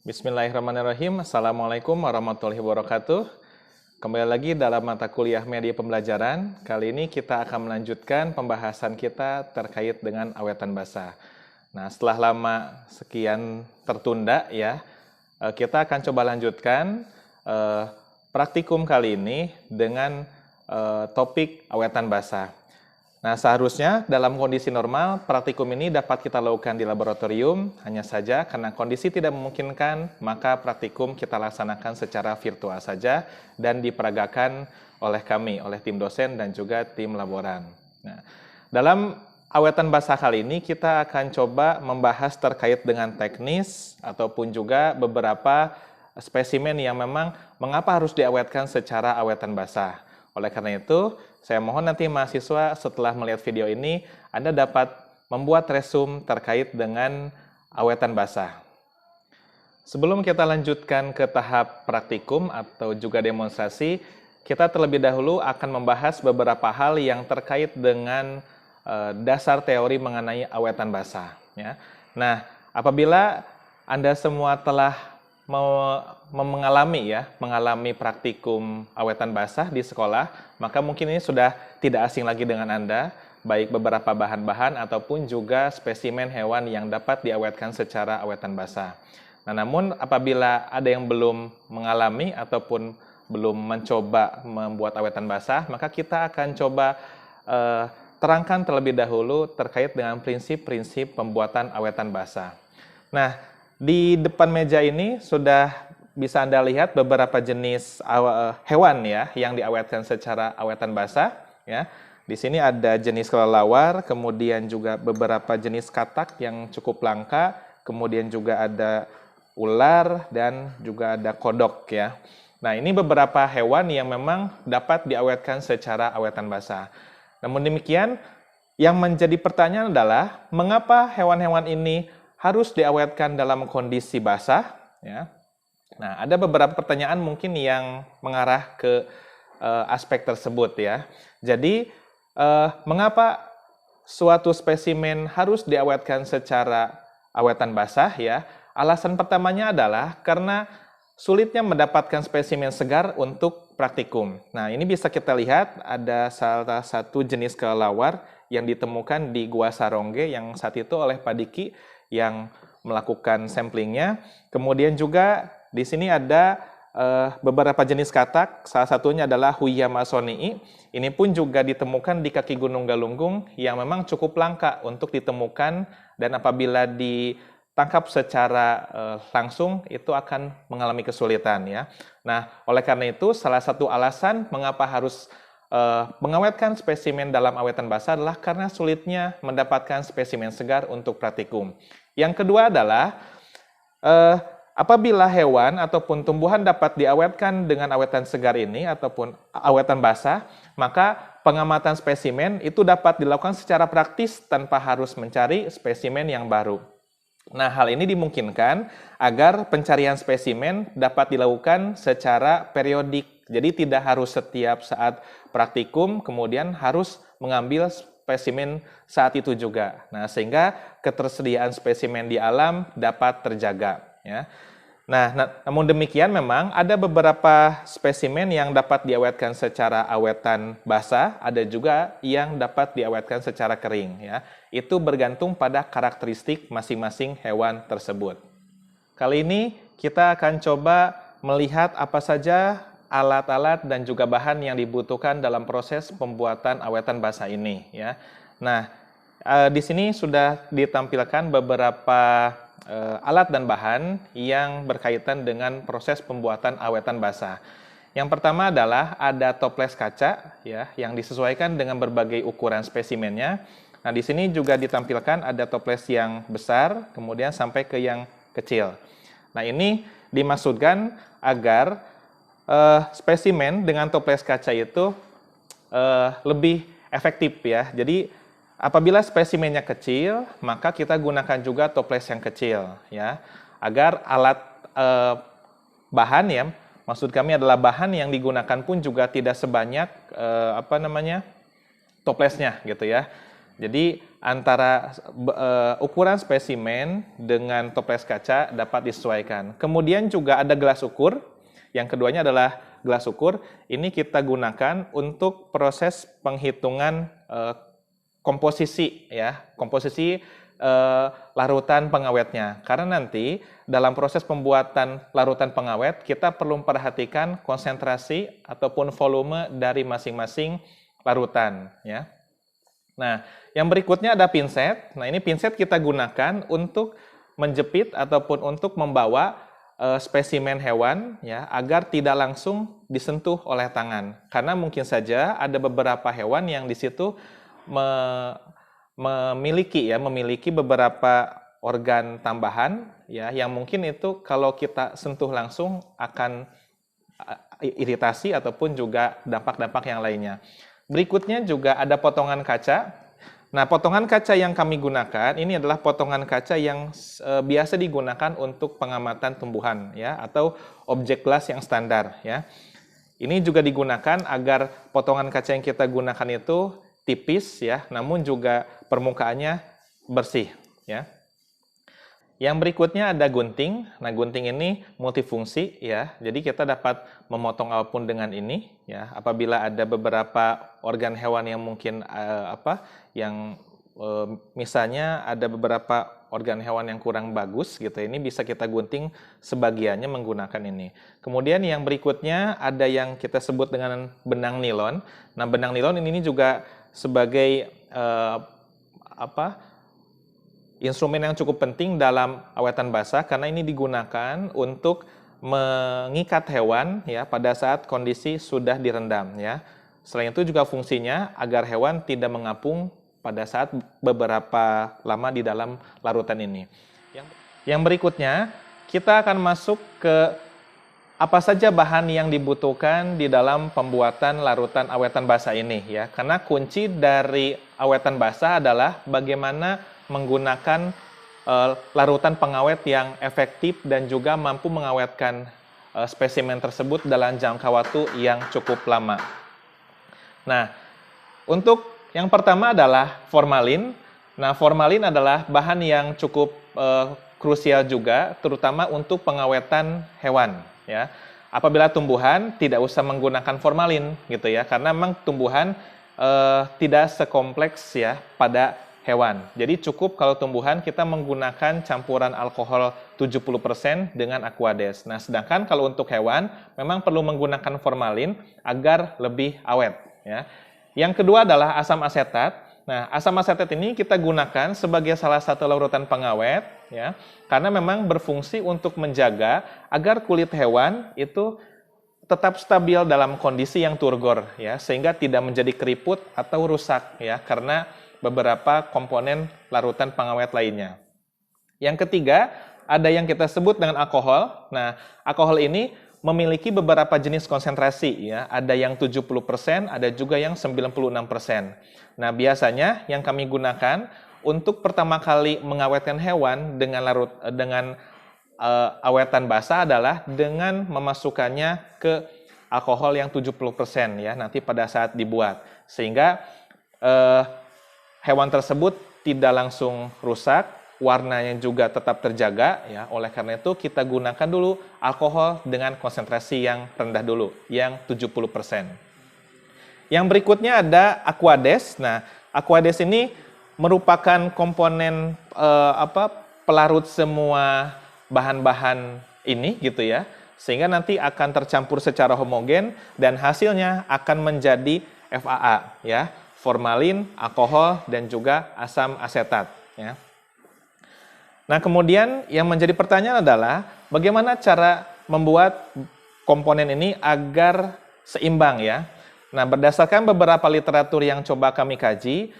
Bismillahirrahmanirrahim. Assalamualaikum warahmatullahi wabarakatuh. Kembali lagi dalam mata kuliah media pembelajaran. Kali ini kita akan melanjutkan pembahasan kita terkait dengan awetan basa. Nah, setelah lama sekian tertunda ya, kita akan coba lanjutkan praktikum kali ini dengan topik awetan basa. Nah, seharusnya dalam kondisi normal, praktikum ini dapat kita lakukan di laboratorium, hanya saja karena kondisi tidak memungkinkan, maka praktikum kita laksanakan secara virtual saja dan diperagakan oleh kami, oleh tim dosen dan juga tim laboran. Nah, dalam awetan basa kali ini, kita akan coba membahas terkait dengan teknis ataupun juga beberapa spesimen yang memang mengapa harus diawetkan secara awetan basa. Oleh karena itu, saya mohon nanti mahasiswa setelah melihat video ini, Anda dapat membuat resume terkait dengan awetan basa. Sebelum kita lanjutkan ke tahap praktikum atau juga demonstrasi, kita terlebih dahulu akan membahas beberapa hal yang terkait dengan dasar teori mengenai awetan basa. Ya. Nah, apabila Anda semua telah mengalami praktikum awetan basah di sekolah, maka mungkin ini sudah tidak asing lagi dengan Anda, baik beberapa bahan-bahan ataupun juga spesimen hewan yang dapat diawetkan secara awetan basah. Nah, namun apabila ada yang belum mengalami ataupun belum mencoba membuat awetan basah, maka kita akan coba terangkan terlebih dahulu terkait dengan prinsip-prinsip pembuatan awetan basah. Nah, di depan meja ini sudah bisa Anda lihat beberapa jenis hewan ya yang diawetkan secara awetan basah ya. Di sini ada jenis kelelawar, kemudian juga beberapa jenis katak yang cukup langka, kemudian juga ada ular dan juga ada kodok ya. Nah, ini beberapa hewan yang memang dapat diawetkan secara awetan basah. Namun demikian, yang menjadi pertanyaan adalah mengapa hewan-hewan ini harus diawetkan dalam kondisi basah ya. Nah, ada beberapa pertanyaan mungkin yang mengarah ke aspek tersebut ya. Jadi, mengapa suatu spesimen harus diawetkan secara awetan basah ya? Alasan pertamanya adalah karena sulitnya mendapatkan spesimen segar untuk praktikum. Nah, ini bisa kita lihat ada salah satu jenis kelelawar yang ditemukan di Gua Sarongge yang saat itu oleh Pak Diki yang melakukan samplingnya. Kemudian juga di sini ada beberapa jenis katak, salah satunya adalah Huia masonii. Ini pun juga ditemukan di kaki Gunung Galunggung yang memang cukup langka untuk ditemukan dan apabila ditangkap secara langsung itu akan mengalami kesulitan ya. Nah, oleh karena itu salah satu alasan mengapa harus mengawetkan spesimen dalam awetan basah adalah karena sulitnya mendapatkan spesimen segar untuk praktikum. Yang kedua adalah apabila hewan ataupun tumbuhan dapat diawetkan dengan awetan segar ini ataupun awetan basah, maka pengamatan spesimen itu dapat dilakukan secara praktis tanpa harus mencari spesimen yang baru. Nah, hal ini dimungkinkan agar pencarian spesimen dapat dilakukan secara periodik. Jadi tidak harus setiap saat praktikum kemudian harus mengambil spesimen saat itu juga. Nah, sehingga ketersediaan spesimen di alam dapat terjaga ya. Nah, namun demikian memang ada beberapa spesimen yang dapat diawetkan secara awetan basah, ada juga yang dapat diawetkan secara kering ya. Itu bergantung pada karakteristik masing-masing hewan tersebut. Kali ini kita akan coba melihat apa saja alat-alat dan juga bahan yang dibutuhkan dalam proses pembuatan awetan basah ini ya. Nah, di sini sudah ditampilkan beberapa alat dan bahan yang berkaitan dengan proses pembuatan awetan basah. Yang pertama adalah ada toples kaca ya yang disesuaikan dengan berbagai ukuran spesimennya. Nah, di sini juga ditampilkan ada toples yang besar kemudian sampai ke yang kecil. Nah, ini dimaksudkan agar spesimen dengan toples kaca itu lebih efektif ya. Jadi apabila spesimennya kecil, maka kita gunakan juga toples yang kecil ya, agar alat bahan ya, maksud kami adalah bahan yang digunakan pun juga tidak sebanyak toplesnya gitu ya. Jadi antara ukuran spesimen dengan toples kaca dapat disesuaikan. Kemudian juga ada gelas ukur. Yang keduanya adalah gelas ukur. Ini kita gunakan untuk proses penghitungan komposisi ya, komposisi larutan pengawetnya. Karena nanti dalam proses pembuatan larutan pengawet kita perlu memperhatikan konsentrasi ataupun volume dari masing-masing larutan ya. Nah, yang berikutnya ada pinset. Nah, ini pinset kita gunakan untuk menjepit ataupun untuk membawa spesimen hewan ya agar tidak langsung disentuh oleh tangan. Karena mungkin saja ada beberapa hewan yang di situ memiliki beberapa organ tambahan ya yang mungkin itu kalau kita sentuh langsung akan iritasi ataupun juga dampak-dampak yang lainnya. Berikutnya juga ada potongan kaca. Nah, potongan kaca yang kami gunakan ini adalah potongan kaca yang biasa digunakan untuk pengamatan tumbuhan ya atau objek gelas yang standar ya. Ini juga digunakan agar potongan kaca yang kita gunakan itu tipis ya, namun juga permukaannya bersih ya. Yang berikutnya ada gunting. Nah, gunting ini multifungsi ya. Jadi kita dapat memotong apapun dengan ini ya. Apabila ada beberapa organ hewan yang mungkin misalnya ada beberapa organ hewan yang kurang bagus gitu. Ini bisa kita gunting sebagiannya menggunakan ini. Kemudian yang berikutnya ada yang kita sebut dengan benang nilon. Nah, benang nilon ini juga sebagai instrumen yang cukup penting dalam awetan basah karena ini digunakan untuk mengikat hewan ya pada saat kondisi sudah direndam ya. Selain itu juga fungsinya agar hewan tidak mengapung pada saat beberapa lama di dalam larutan ini. Yang berikutnya kita akan masuk ke apa saja bahan yang dibutuhkan di dalam pembuatan larutan awetan basah ini ya. Karena kunci dari awetan basah adalah bagaimana menggunakan larutan pengawet yang efektif dan juga mampu mengawetkan spesimen tersebut dalam jangka waktu yang cukup lama. Nah, untuk yang pertama adalah formalin. Nah, formalin adalah bahan yang cukup krusial juga, terutama untuk pengawetan hewan. Ya, apabila tumbuhan tidak usah menggunakan formalin, gitu ya, karena memang tumbuhan tidak sekompleks ya pada hewan. Jadi cukup kalau tumbuhan kita menggunakan campuran alkohol 70% dengan Aquades. Nah, sedangkan kalau untuk hewan memang perlu menggunakan formalin agar lebih awet. Ya. Yang kedua adalah asam asetat. Nah, asam asetat ini kita gunakan sebagai salah satu larutan pengawet, ya, karena memang berfungsi untuk menjaga agar kulit hewan itu tetap stabil dalam kondisi yang turgor, ya, sehingga tidak menjadi keriput atau rusak, ya, karena beberapa komponen larutan pengawet lainnya. Yang ketiga, ada yang kita sebut dengan alkohol. Nah, alkohol ini memiliki beberapa jenis konsentrasi, ya. Ada yang 70%, ada juga yang 96%. Nah, biasanya yang kami gunakan untuk pertama kali mengawetkan hewan dengan awetan basah adalah dengan memasukkannya ke alkohol yang 70% ya, nanti pada saat dibuat. Sehingga hewan tersebut tidak langsung rusak, warnanya juga tetap terjaga ya. Oleh karena itu kita gunakan dulu alkohol dengan konsentrasi yang rendah dulu, yang 70%. Yang berikutnya ada Aquades. Nah, Aquades ini merupakan komponen pelarut semua bahan-bahan ini gitu ya. Sehingga nanti akan tercampur secara homogen dan hasilnya akan menjadi FAA ya, formalin, alkohol dan juga asam asetat ya. Nah, kemudian yang menjadi pertanyaan adalah bagaimana cara membuat komponen ini agar seimbang ya. Nah, berdasarkan beberapa literatur yang coba kami kaji,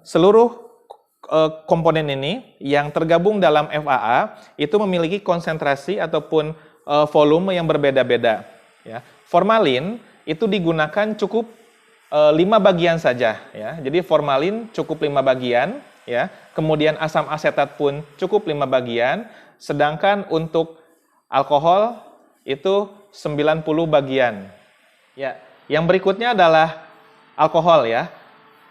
seluruh komponen ini yang tergabung dalam FAA itu memiliki konsentrasi ataupun volume yang berbeda-beda. Ya. Formalin itu digunakan cukup 5 bagian saja. Ya. Jadi formalin cukup 5 bagian. Ya, kemudian asam asetat pun cukup 5 bagian, sedangkan untuk alkohol itu 90 bagian. Ya, yang berikutnya adalah alkohol ya.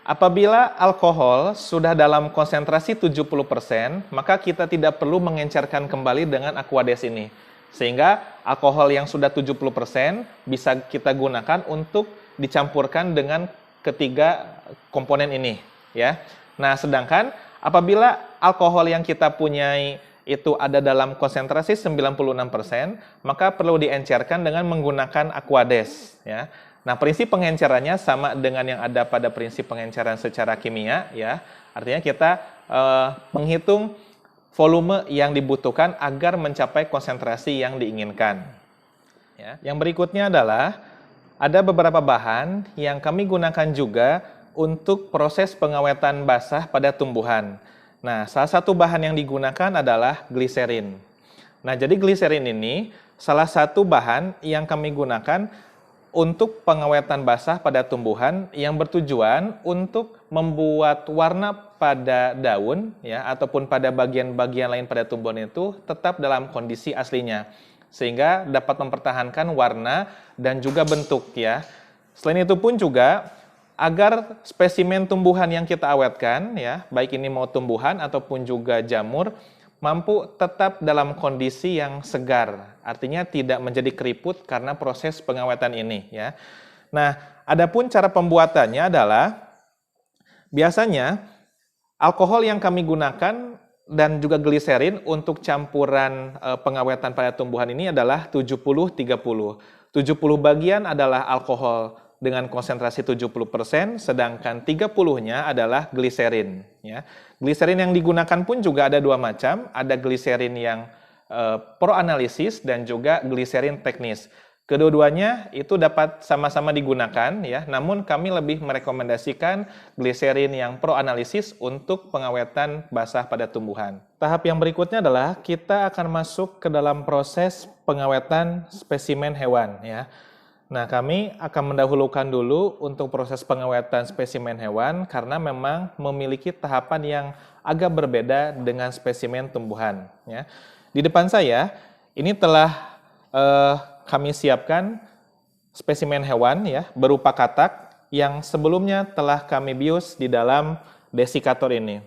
Apabila alkohol sudah dalam konsentrasi 70%, maka kita tidak perlu mengencerkan kembali dengan Aquades ini. Sehingga alkohol yang sudah 70% bisa kita gunakan untuk dicampurkan dengan ketiga komponen ini, ya. Nah, sedangkan apabila alkohol yang kita punyai itu ada dalam konsentrasi 96%, maka perlu diencerkan dengan menggunakan Aquades, ya. Nah, prinsip pengencerannya sama dengan yang ada pada prinsip pengenceran secara kimia, ya. Artinya kita menghitung volume yang dibutuhkan agar mencapai konsentrasi yang diinginkan. Ya. Yang berikutnya adalah ada beberapa bahan yang kami gunakan juga untuk proses pengawetan basah pada tumbuhan. Nah, salah satu bahan yang digunakan adalah gliserin. Nah, jadi gliserin ini salah satu bahan yang kami gunakan untuk pengawetan basah pada tumbuhan yang bertujuan untuk membuat warna pada daun, ya, ataupun pada bagian-bagian lain pada tumbuhan itu tetap dalam kondisi aslinya, sehingga dapat mempertahankan warna dan juga bentuk, ya. Selain itu pun juga agar spesimen tumbuhan yang kita awetkan, ya, baik ini mau tumbuhan ataupun juga jamur, mampu tetap dalam kondisi yang segar, artinya tidak menjadi keriput karena proses pengawetan ini, ya. Nah, adapun cara pembuatannya adalah biasanya alkohol yang kami gunakan dan juga gliserin untuk campuran pengawetan pada tumbuhan ini adalah 70-30. 70 bagian adalah alkohol dengan konsentrasi 70%, sedangkan 30-nya adalah gliserin, ya. Gliserin yang digunakan pun juga ada dua macam, ada gliserin yang proanalisis dan juga gliserin teknis. Kedua-duanya itu dapat sama-sama digunakan, ya. Namun kami lebih merekomendasikan gliserin yang proanalisis untuk pengawetan basah pada tumbuhan. Tahap yang berikutnya adalah kita akan masuk ke dalam proses pengawetan spesimen hewan, ya. Nah, kami akan mendahulukan dulu untuk proses pengawetan spesimen hewan karena memang memiliki tahapan yang agak berbeda dengan spesimen tumbuhan, ya. Di depan saya ini telah kami siapkan spesimen hewan, ya, berupa katak yang sebelumnya telah kami bius di dalam desikator ini.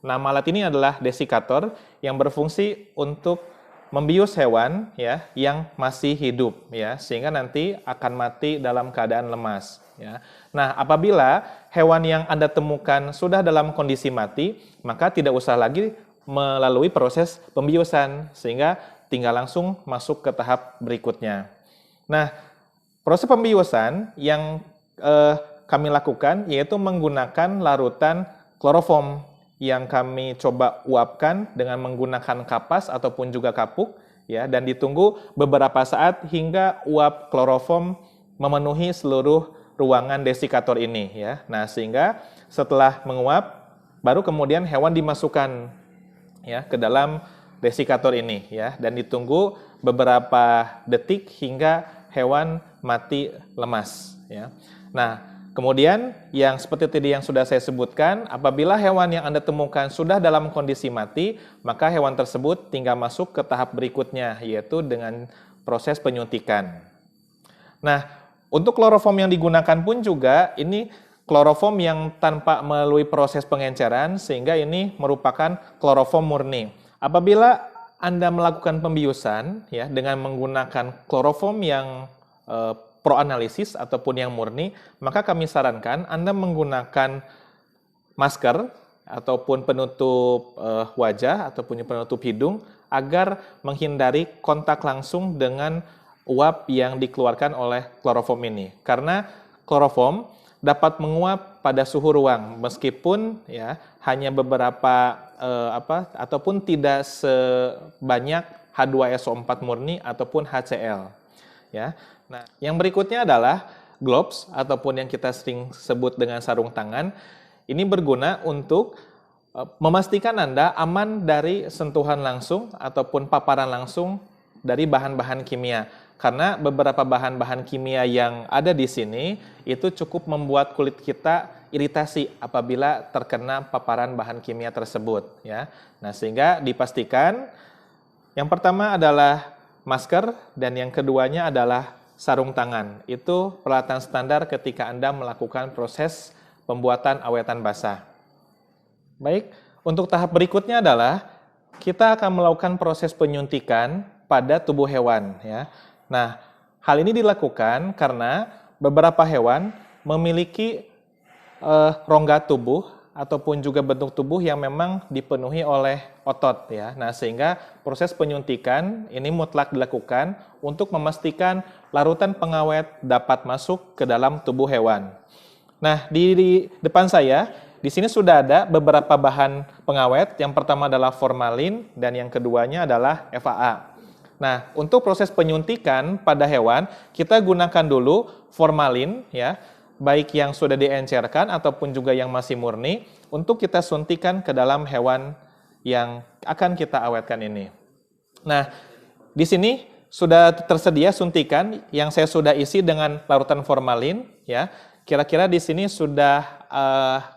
Nama alat ini adalah desikator yang berfungsi untuk membius hewan, ya, yang masih hidup, ya, sehingga nanti akan mati dalam keadaan lemas, ya. Nah, apabila hewan yang Anda temukan sudah dalam kondisi mati, maka tidak usah lagi melalui proses pembiusan, sehingga tinggal langsung masuk ke tahap berikutnya. Nah, proses pembiusan yang kami lakukan yaitu menggunakan larutan kloroform yang kami coba uapkan dengan menggunakan kapas ataupun juga kapuk, ya, dan ditunggu beberapa saat hingga uap kloroform memenuhi seluruh ruangan desikator ini, ya. Nah, sehingga setelah menguap baru kemudian hewan dimasukkan, ya, ke dalam desikator ini, ya, dan ditunggu beberapa detik hingga hewan mati lemas, ya. Nah, kemudian yang seperti tadi yang sudah saya sebutkan, apabila hewan yang Anda temukan sudah dalam kondisi mati, maka hewan tersebut tinggal masuk ke tahap berikutnya, yaitu dengan proses penyuntikan. Nah, untuk kloroform yang digunakan pun juga ini kloroform yang tanpa melalui proses pengenceran, sehingga ini merupakan kloroform murni. Apabila Anda melakukan pembiusan, ya, dengan menggunakan kloroform yang proanalisis ataupun yang murni, maka kami sarankan Anda menggunakan masker ataupun penutup wajah ataupun penutup hidung agar menghindari kontak langsung dengan uap yang dikeluarkan oleh kloroform ini. Karena kloroform dapat menguap pada suhu ruang meskipun, ya, hanya beberapa ataupun tidak sebanyak H2SO4 murni ataupun HCl, ya. Nah, yang berikutnya adalah gloves ataupun yang kita sering sebut dengan sarung tangan. Ini berguna untuk memastikan Anda aman dari sentuhan langsung ataupun paparan langsung dari bahan-bahan kimia. Karena beberapa bahan-bahan kimia yang ada di sini itu cukup membuat kulit kita iritasi apabila terkena paparan bahan kimia tersebut, ya. Nah, sehingga dipastikan yang pertama adalah masker dan yang keduanya adalah sarung tangan. Itu peralatan standar ketika Anda melakukan proses pembuatan awetan basah. Baik, untuk tahap berikutnya adalah kita akan melakukan proses penyuntikan pada tubuh hewan ya. Nah, hal ini dilakukan karena beberapa hewan memiliki rongga tubuh ataupun juga bentuk tubuh yang memang dipenuhi oleh otot ya. Nah, sehingga proses penyuntikan ini mutlak dilakukan untuk memastikan larutan pengawet dapat masuk ke dalam tubuh hewan. Nah, di depan saya di sini sudah ada beberapa bahan pengawet. Yang pertama adalah formalin dan yang keduanya adalah FAA. Nah, untuk proses penyuntikan pada hewan, kita gunakan dulu formalin ya, baik yang sudah diencerkan ataupun juga yang masih murni, untuk kita suntikan ke dalam hewan yang akan kita awetkan ini. Nah, di sini sudah tersedia suntikan yang saya sudah isi dengan larutan formalin ya. Kira-kira di sini sudah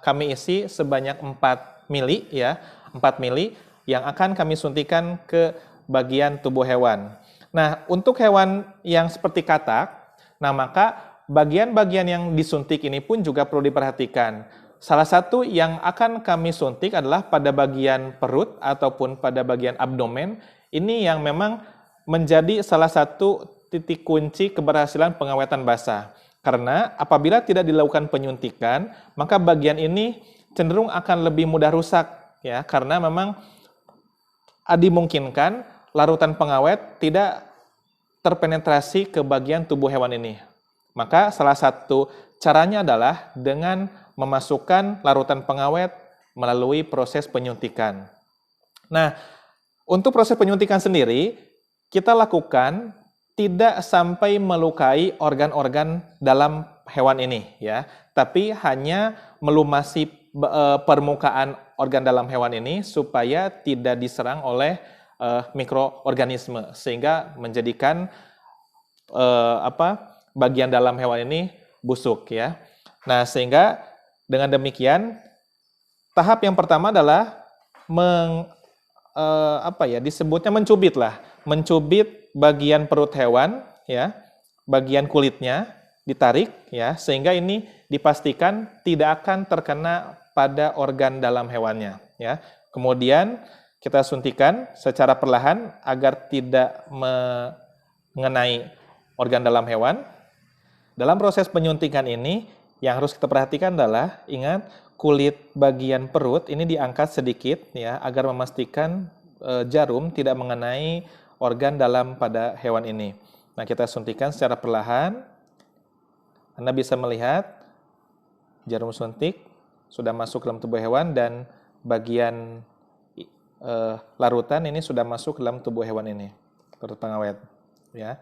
kami isi sebanyak 4 mili ya, 4 mili yang akan kami suntikan ke bagian tubuh hewan. Nah, untuk hewan yang seperti katak, nah maka bagian-bagian yang disuntik ini pun juga perlu diperhatikan. Salah satu yang akan kami suntik adalah pada bagian perut ataupun pada bagian abdomen. Ini yang memang menjadi salah satu titik kunci keberhasilan pengawetan basah. Karena apabila tidak dilakukan penyuntikan, maka bagian ini cenderung akan lebih mudah rusak ya, karena memang dimungkinkan larutan pengawet tidak terpenetrasi ke bagian tubuh hewan ini. Maka salah satu caranya adalah dengan memasukkan larutan pengawet melalui proses penyuntikan. Nah, untuk proses penyuntikan sendiri, kita lakukan tidak sampai melukai organ-organ dalam hewan ini, ya, tapi hanya melumasi permukaan organ dalam hewan ini supaya tidak diserang oleh mikroorganisme, sehingga menjadikan bagian dalam hewan ini busuk ya. Nah, sehingga dengan demikian tahap yang pertama adalah disebutnya mencubit lah, mencubit bagian perut hewan ya, bagian kulitnya ditarik ya, sehingga ini dipastikan tidak akan terkena pada organ dalam hewannya ya. Kemudian kita suntikan secara perlahan agar tidak mengenai organ dalam hewan. Dalam proses penyuntikan ini, yang harus kita perhatikan adalah, ingat, kulit bagian perut ini diangkat sedikit ya, agar memastikan jarum tidak mengenai organ dalam pada hewan ini. Nah, kita suntikan secara perlahan. Anda bisa melihat jarum suntik sudah masuk ke dalam tubuh hewan dan bagian larutan ini sudah masuk ke dalam tubuh hewan ini, perut pengawet ya.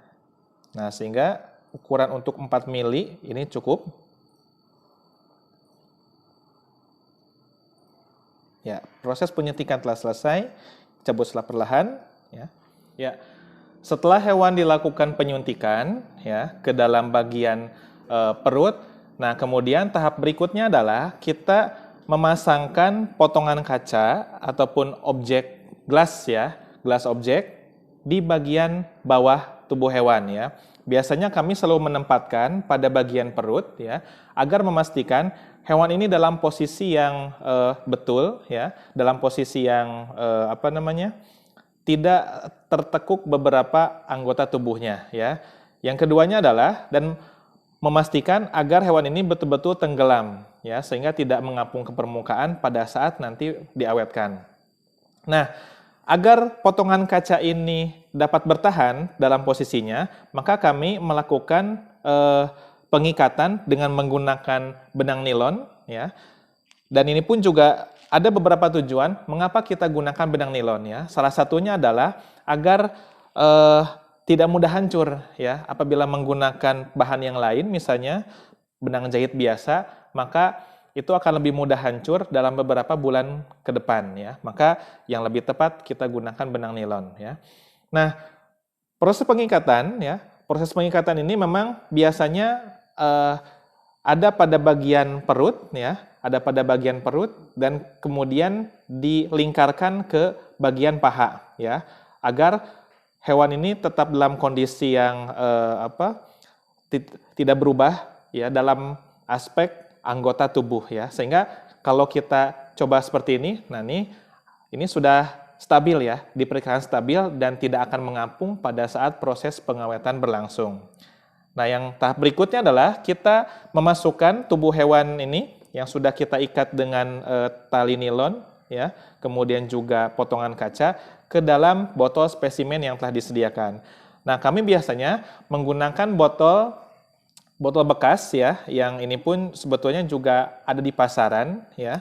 Nah, sehingga ukuran untuk 4 mili ini cukup. Ya, proses penyuntikan telah selesai, cabutlah perlahan ya. Ya. Setelah hewan dilakukan penyuntikan ya ke dalam bagian perut, nah kemudian tahap berikutnya adalah kita memasangkan potongan kaca ataupun objek gelas ya, gelas objek di bagian bawah tubuh hewan ya. Biasanya kami selalu menempatkan pada bagian perut ya, agar memastikan hewan ini dalam posisi yang betul ya, dalam posisi yang tidak tertekuk beberapa anggota tubuhnya ya. Yang keduanya adalah dan memastikan agar hewan ini betul-betul tenggelam ya, sehingga tidak mengapung ke permukaan pada saat nanti diawetkan. Nah, agar potongan kaca ini dapat bertahan dalam posisinya, maka kami melakukan pengikatan dengan menggunakan benang nilon ya. Dan ini pun juga ada beberapa tujuan mengapa kita gunakan benang nilon ya. Salah satunya adalah agar tidak mudah hancur ya. Apabila menggunakan bahan yang lain, misalnya benang jahit biasa, maka itu akan lebih mudah hancur dalam beberapa bulan ke depan ya. Maka yang lebih tepat kita gunakan benang nilon ya. Nah, proses pengikatan ini memang biasanya ada pada bagian perut ya, ada pada bagian perut dan kemudian dilingkarkan ke bagian paha ya, agar hewan ini tetap dalam kondisi yang tidak berubah ya dalam aspek anggota tubuh ya. Sehingga kalau kita coba seperti ini, nah ini sudah stabil ya, diperkirakan stabil dan tidak akan mengapung pada saat proses pengawetan berlangsung. Nah, yang tahap berikutnya adalah kita memasukkan tubuh hewan ini yang sudah kita ikat dengan tali nilon ya, kemudian juga potongan kaca ke dalam botol spesimen yang telah disediakan. Nah, kami biasanya menggunakan botol bekas ya, yang ini pun sebetulnya juga ada di pasaran ya.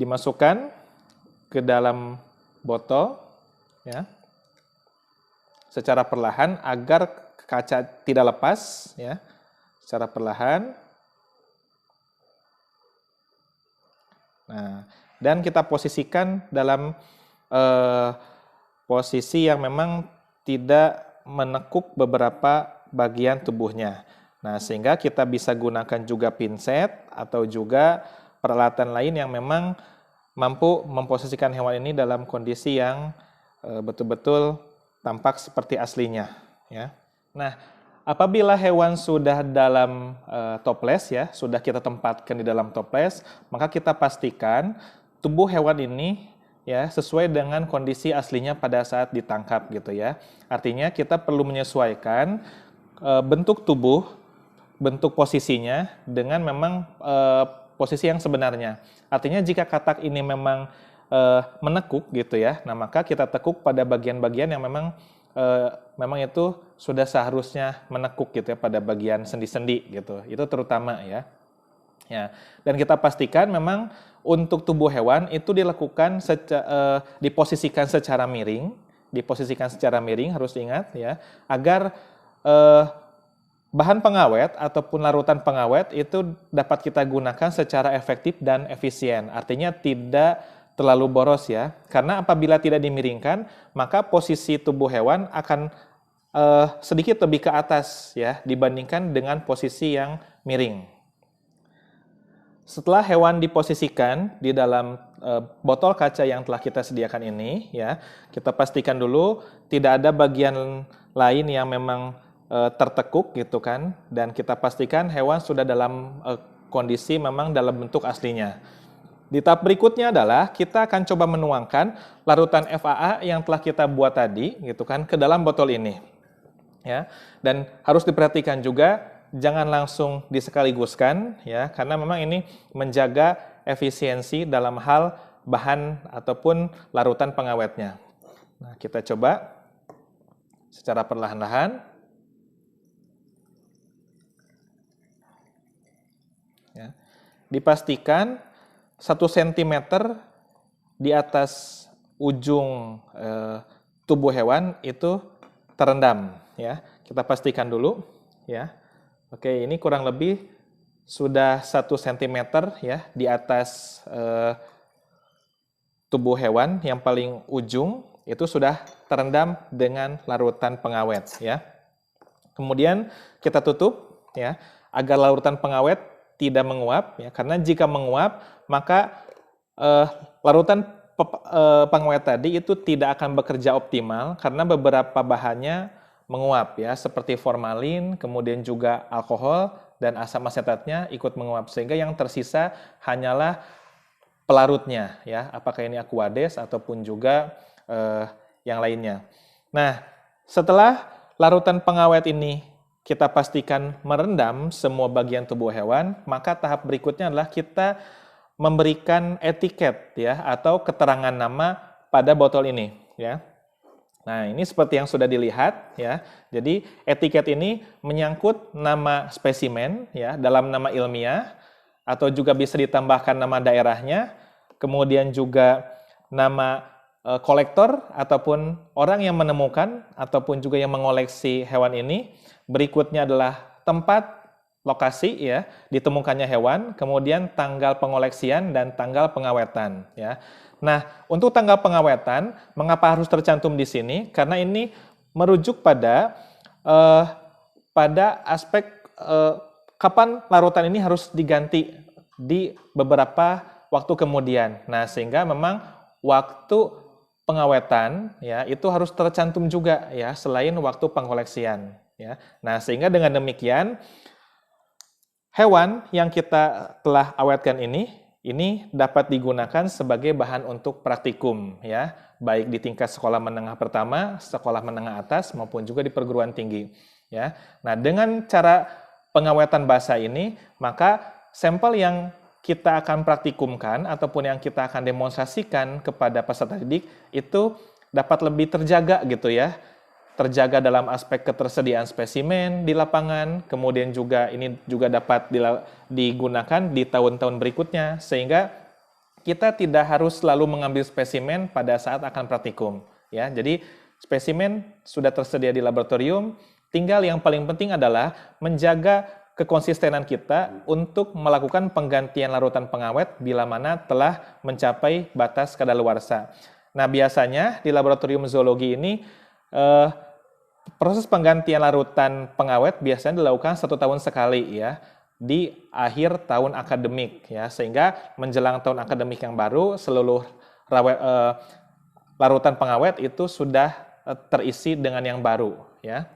Dimasukkan ke dalam botol ya, secara perlahan agar kaca tidak lepas ya, secara perlahan. Nah, dan kita posisikan dalam posisi yang memang tidak menekuk beberapa bagian tubuhnya. Nah, sehingga kita bisa gunakan juga pinset atau juga peralatan lain yang memang mampu memposisikan hewan ini dalam kondisi yang betul-betul tampak seperti aslinya ya. Nah, apabila hewan sudah dalam toples ya, sudah kita tempatkan di dalam toples, maka kita pastikan tubuh hewan ini ya sesuai dengan kondisi aslinya pada saat ditangkap gitu ya. Artinya kita perlu menyesuaikan bentuk tubuh, bentuk posisinya dengan memang posisi yang sebenarnya. Artinya jika katak ini memang menekuk gitu ya, nah maka kita tekuk pada bagian-bagian yang memang itu sudah seharusnya menekuk gitu ya, pada bagian sendi-sendi gitu. Itu terutama ya. Ya, dan kita pastikan memang untuk tubuh hewan itu dilakukan diposisikan secara miring, harus diingat ya, agar bahan pengawet ataupun larutan pengawet itu dapat kita gunakan secara efektif dan efisien. Artinya tidak terlalu boros ya, karena apabila tidak dimiringkan, maka posisi tubuh hewan akan sedikit lebih ke atas ya dibandingkan dengan posisi yang miring. Setelah hewan diposisikan di dalam botol kaca yang telah kita sediakan ini ya, kita pastikan dulu tidak ada bagian lain yang memang tertekuk gitu kan, dan kita pastikan hewan sudah dalam kondisi memang dalam bentuk aslinya. Di tahap berikutnya adalah kita akan coba menuangkan larutan FAA yang telah kita buat tadi gitu kan ke dalam botol ini. Ya. Dan harus diperhatikan juga jangan langsung disekaliguskan ya, karena memang ini menjaga efisiensi dalam hal bahan ataupun larutan pengawetnya. Nah, kita coba secara perlahan-lahan. Ya. Dipastikan 1 cm di atas ujung tubuh hewan itu terendam ya. Kita pastikan dulu ya. Oke, ini kurang lebih sudah 1 cm ya di atas tubuh hewan yang paling ujung itu sudah terendam dengan larutan pengawet ya. Kemudian kita tutup ya agar larutan pengawet tidak menguap ya, karena jika menguap maka larutan pengawet tadi itu tidak akan bekerja optimal karena beberapa bahannya menguap ya, seperti formalin, kemudian juga alkohol dan asam asetatnya ikut menguap, sehingga yang tersisa hanyalah pelarutnya ya, apakah ini aquades ataupun juga yang lainnya. Nah, setelah larutan pengawet ini kita pastikan merendam semua bagian tubuh hewan, maka tahap berikutnya adalah kita memberikan etiket ya atau keterangan nama pada botol ini ya. Nah, ini seperti yang sudah dilihat ya. Jadi etiket ini menyangkut nama spesimen ya dalam nama ilmiah, atau juga bisa ditambahkan nama daerahnya, kemudian juga nama kolektor ataupun orang yang menemukan ataupun juga yang mengoleksi hewan ini. Berikutnya adalah tempat lokasi ya ditemukannya hewan, kemudian tanggal pengoleksian dan tanggal pengawetan ya. Nah, untuk tanggal pengawetan mengapa harus tercantum di sini? Karena ini merujuk pada aspek kapan larutan ini harus diganti di beberapa waktu kemudian. Nah, sehingga memang waktu pengawetan ya itu harus tercantum juga ya selain waktu pengoleksian ya. Nah, sehingga dengan demikian hewan yang kita telah awetkan ini dapat digunakan sebagai bahan untuk praktikum, ya, baik di tingkat sekolah menengah pertama, sekolah menengah atas, maupun juga di perguruan tinggi, ya. Nah, dengan cara pengawetan basa ini, maka sampel yang kita akan praktikumkan ataupun yang kita akan demonstrasikan kepada peserta didik itu dapat lebih terjaga gitu ya. Terjaga dalam aspek ketersediaan spesimen di lapangan, kemudian juga ini juga dapat digunakan di tahun-tahun berikutnya, sehingga kita tidak harus selalu mengambil spesimen pada saat akan praktikum. Ya, jadi spesimen sudah tersedia di laboratorium, tinggal yang paling penting adalah menjaga kekonsistenan kita untuk melakukan penggantian larutan pengawet bila mana telah mencapai batas kadaluarsa. Nah, biasanya di laboratorium zoologi ini proses penggantian larutan pengawet biasanya dilakukan 1 tahun sekali ya, di akhir tahun akademik ya, sehingga menjelang tahun akademik yang baru seluruh larutan pengawet itu sudah terisi dengan yang baru ya.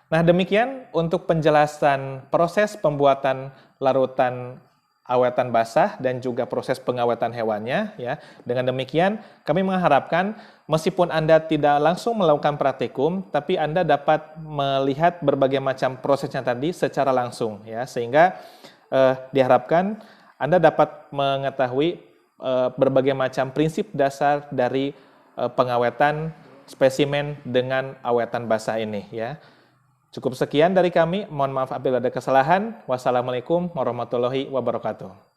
Nah, demikian untuk penjelasan proses pembuatan larutan awetan basah dan juga proses pengawetan hewannya ya. Dengan demikian kami mengharapkan meskipun Anda tidak langsung melakukan praktikum, tapi Anda dapat melihat berbagai macam prosesnya tadi secara langsung ya, sehingga diharapkan Anda dapat mengetahui berbagai macam prinsip dasar dari pengawetan spesimen dengan awetan basah ini ya. Cukup sekian dari kami, mohon maaf apabila ada kesalahan. Wassalamualaikum warahmatullahi wabarakatuh.